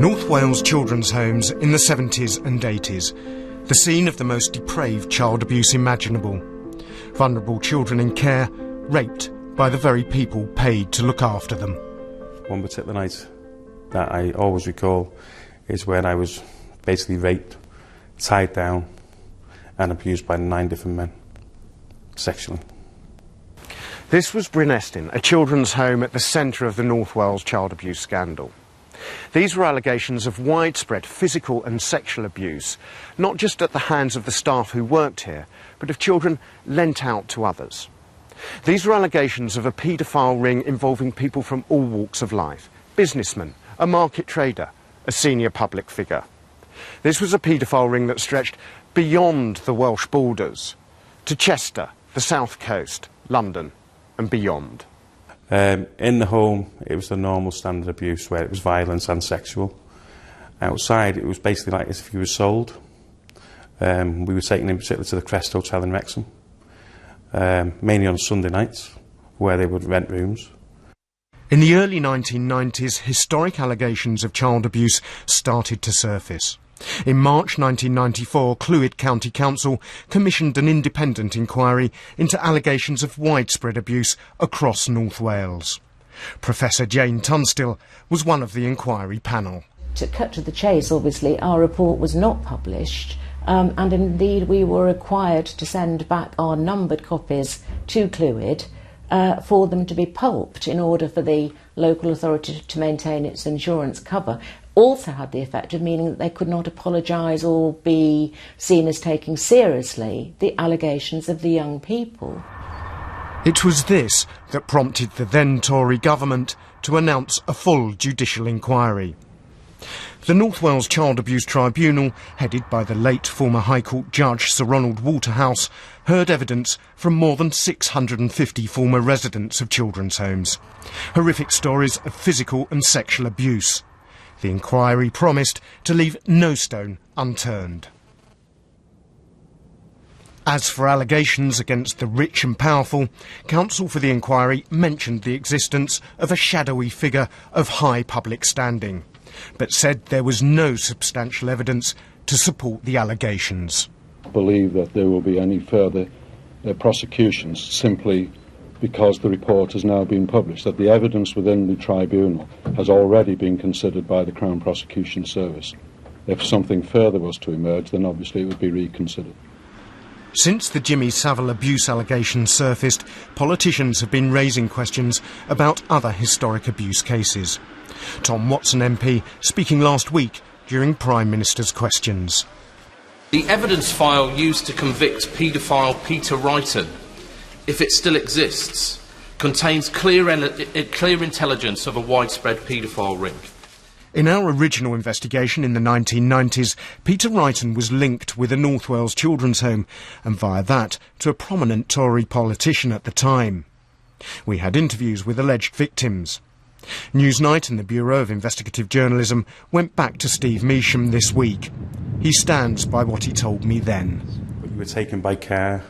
North Wales children's homes in the 70s and 80s, the scene of the most depraved child abuse imaginable. Vulnerable children in care, raped by the very people paid to look after them. One particular night that I always recall is when I was basically raped, tied down and abused by 9 different men, sexually. This was Bryn Estyn, a children's home at the centre of the North Wales child abuse scandal. These were allegations of widespread physical and sexual abuse, not just at the hands of the staff who worked here, but of children lent out to others. These were allegations of a paedophile ring involving people from all walks of life: businessmen, a market trader, a senior public figure. This was a paedophile ring that stretched beyond the Welsh borders, to Chester, the south coast, London and beyond. In the home, it was the normal standard abuse where it was violence and sexual. Outside, it was basically like as if you were sold. We were taken in particular to the Crest Hotel in Wrexham, mainly on Sunday nights, where they would rent rooms. In the early 1990s, historic allegations of child abuse started to surface. In March 1994, Clwyd County Council commissioned an independent inquiry into allegations of widespread abuse across North Wales. Professor Jane Tunstall was one of the inquiry panel. To cut to the chase, obviously, our report was not published, and indeed we were required to send back our numbered copies to Clwyd for them to be pulped in order for the local authority to maintain its insurance cover. Also had the effect of meaning that they could not apologise or be seen as taking seriously the allegations of the young people. It was this that prompted the then Tory government to announce a full judicial inquiry. The North Wales Child Abuse Tribunal, headed by the late former High Court Judge Sir Ronald Waterhouse, heard evidence from more than 650 former residents of children's homes. Horrific stories of physical and sexual abuse. The inquiry promised to leave no stone unturned. As for allegations against the rich and powerful, counsel for the inquiry mentioned the existence of a shadowy figure of high public standing, but said there was no substantial evidence to support the allegations. I believe that there will be any further prosecutions simply because the report has now been published, that the evidence within the tribunal has already been considered by the Crown Prosecution Service. If something further was to emerge, then obviously it would be reconsidered. Since the Jimmy Savile abuse allegations surfaced, politicians have been raising questions about other historic abuse cases. Tom Watson MP speaking last week during Prime Minister's questions. The evidence file used to convict paedophile Peter Wrighton, if it still exists, contains clear intelligence of a widespread paedophile ring. In our original investigation in the 1990s, Peter Wrighton was linked with a North Wales children's home, and via that to a prominent Tory politician at the time. We had interviews with alleged victims. Newsnight and the Bureau of Investigative Journalism went back to Steve Measham this week. He stands by what he told me then. You were taken by care,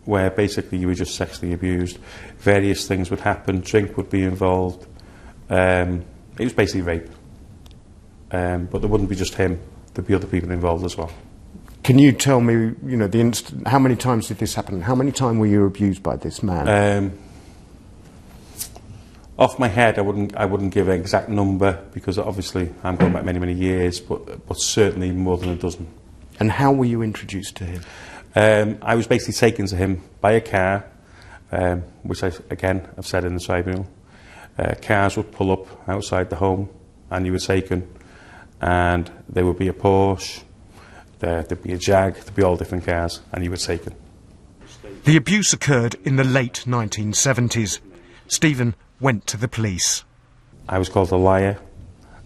where basically you were just sexually abused. Various things would happen, drink would be involved. It was basically rape. But there wouldn't be just him, there'd be other people involved as well. Can you tell me, how many times did this happen? How many times were you abused by this man? Off my head, I wouldn't give an exact number because obviously I'm going back many, many years, but certainly more than a dozen. And how were you introduced to him? I was basically taken to him by a car, which I've said in the tribunal. Cars would pull up outside the home and you were taken, and there would be a Porsche, there'd be a Jag, there'd be all different cars, and you were taken. The abuse occurred in the late 1970s. Stephen went to the police. I was called a liar.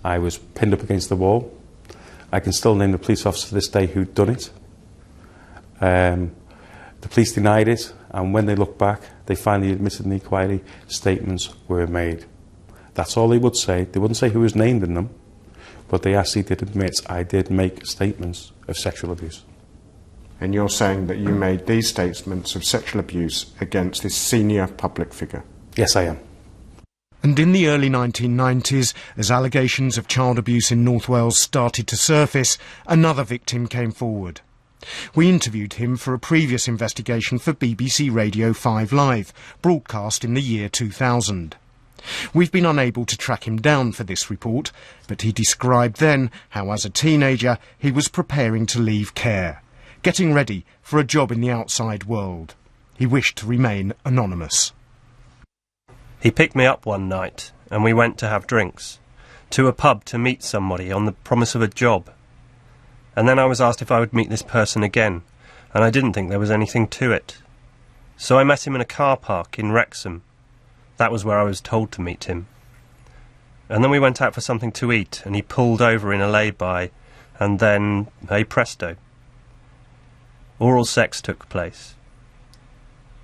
I was pinned up against the wall. I can still name the police officer to this day who'd done it. The police denied it, and when they looked back, they finally admitted in the inquiry statements were made. That's all they would say. They wouldn't say who was named in them, but they actually did admit I did make statements of sexual abuse. And you're saying that you made these statements of sexual abuse against this senior public figure? Yes, I am. And in the early 1990s, as allegations of child abuse in North Wales started to surface, another victim came forward. We interviewed him for a previous investigation for BBC Radio 5 Live, broadcast in the year 2000. We've been unable to track him down for this report, but he described then how as a teenager he was preparing to leave care, getting ready for a job in the outside world. He wished to remain anonymous. He picked me up one night and we went to have drinks, to a pub to meet somebody on the promise of a job. And then I was asked if I would meet this person again, and I didn't think there was anything to it. So I met him in a car park in Wrexham. That was where I was told to meet him. And then we went out for something to eat, and he pulled over in a lay-by, and then, hey presto, oral sex took place.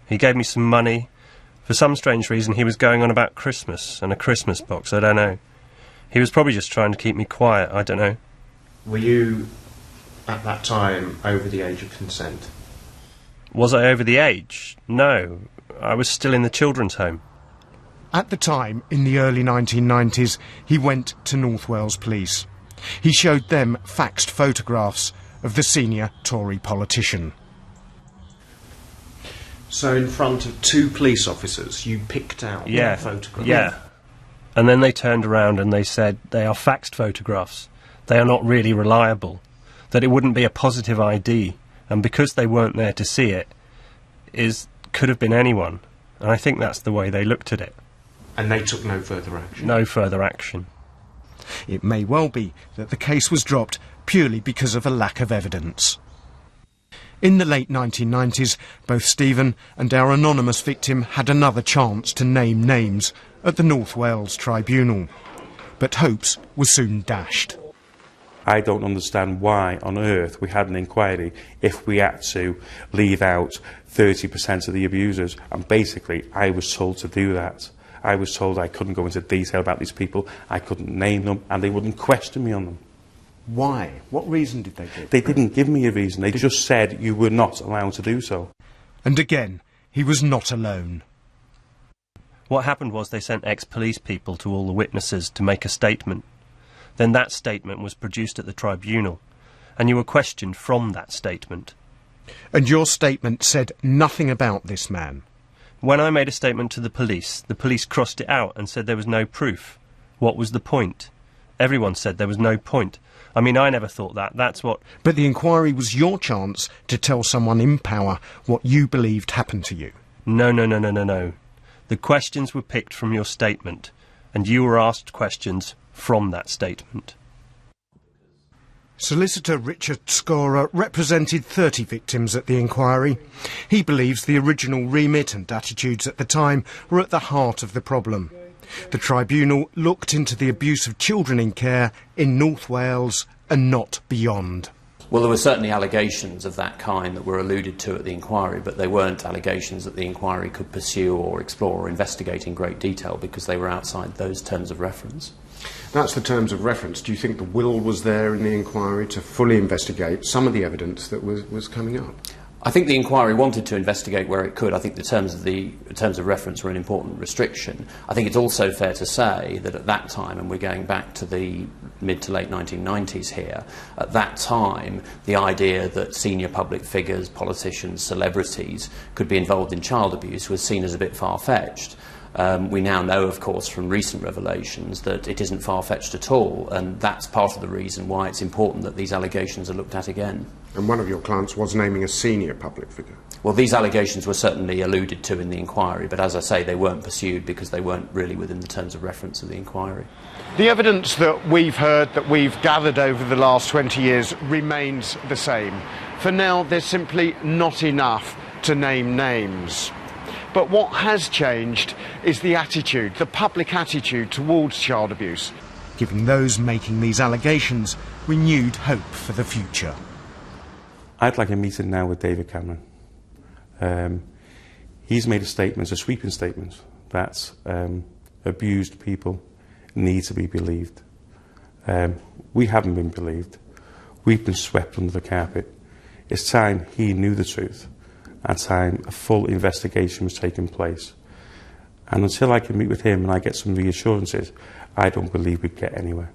He gave me some money. For some strange reason, he was going on about Christmas and a Christmas box, I don't know. He was probably just trying to keep me quiet, I don't know. Were you, at that time, over the age of consent? Was I over the age? No, I was still in the children's home. At the time, in the early 1990s, he went to North Wales Police. He showed them faxed photographs of the senior Tory politician. So in front of two police officers, you picked out their photographs? Yeah. And then they turned around and they said they are faxed photographs. They are not really reliable. That it wouldn't be a positive ID. And because they weren't there to see it, could have been anyone. And I think that's the way they looked at it. And they took no further action? No further action. It may well be that the case was dropped purely because of a lack of evidence. In the late 1990s, both Stephen and our anonymous victim had another chance to name names at the North Wales Tribunal. But hopes were soon dashed. I don't understand why on earth we had an inquiry if we had to leave out 30% of the abusers. And basically, I was told to do that. I was told I couldn't go into detail about these people, I couldn't name them, and they wouldn't question me on them. Why? What reason did they give? They didn't give me a reason. They just said you were not allowed to do so. And again, he was not alone. What happened was they sent ex-police people to all the witnesses to make a statement. Then that statement was produced at the tribunal, and you were questioned from that statement. And your statement said nothing about this man? When I made a statement to the police crossed it out and said there was no proof. What was the point? Everyone said there was no point. I mean, I never thought that. That's what... But the inquiry was your chance to tell someone in power what you believed happened to you. No. The questions were picked from your statement, and you were asked questions from that statement. Solicitor Richard Scorer represented 30 victims at the inquiry. He believes the original remit and attitudes at the time were at the heart of the problem. The tribunal looked into the abuse of children in care in North Wales and not beyond. Well, there were certainly allegations of that kind that were alluded to at the inquiry, but they weren't allegations that the inquiry could pursue or explore or investigate in great detail because they were outside those terms of reference. That's the terms of reference. Do you think the will was there in the inquiry to fully investigate some of the evidence that was coming up? I think the inquiry wanted to investigate where it could. I think the terms of reference were an important restriction. I think it's also fair to say that at that time, and we're going back to the mid to late 1990s here, at that time the idea that senior public figures, politicians, celebrities could be involved in child abuse was seen as a bit far-fetched. We now know, of course, from recent revelations that it isn't far-fetched at all, and that's part of the reason why it's important that these allegations are looked at again. And one of your clients was naming a senior public figure. Well, these allegations were certainly alluded to in the inquiry, but as I say, they weren't pursued because they weren't really within the terms of reference of the inquiry. The evidence that we've heard, that we've gathered over the last 20 years, remains the same. For now, there's simply not enough to name names. But what has changed is the attitude, the public attitude towards child abuse, giving those making these allegations renewed hope for the future. I'd like a meeting now with David Cameron. He's made a statement, a sweeping statement, that abused people need to be believed. We haven't been believed. We've been swept under the carpet. It's time he knew the truth. At time, a full investigation was taking place. And until I can meet with him and I get some reassurances, I don't believe we'd get anywhere.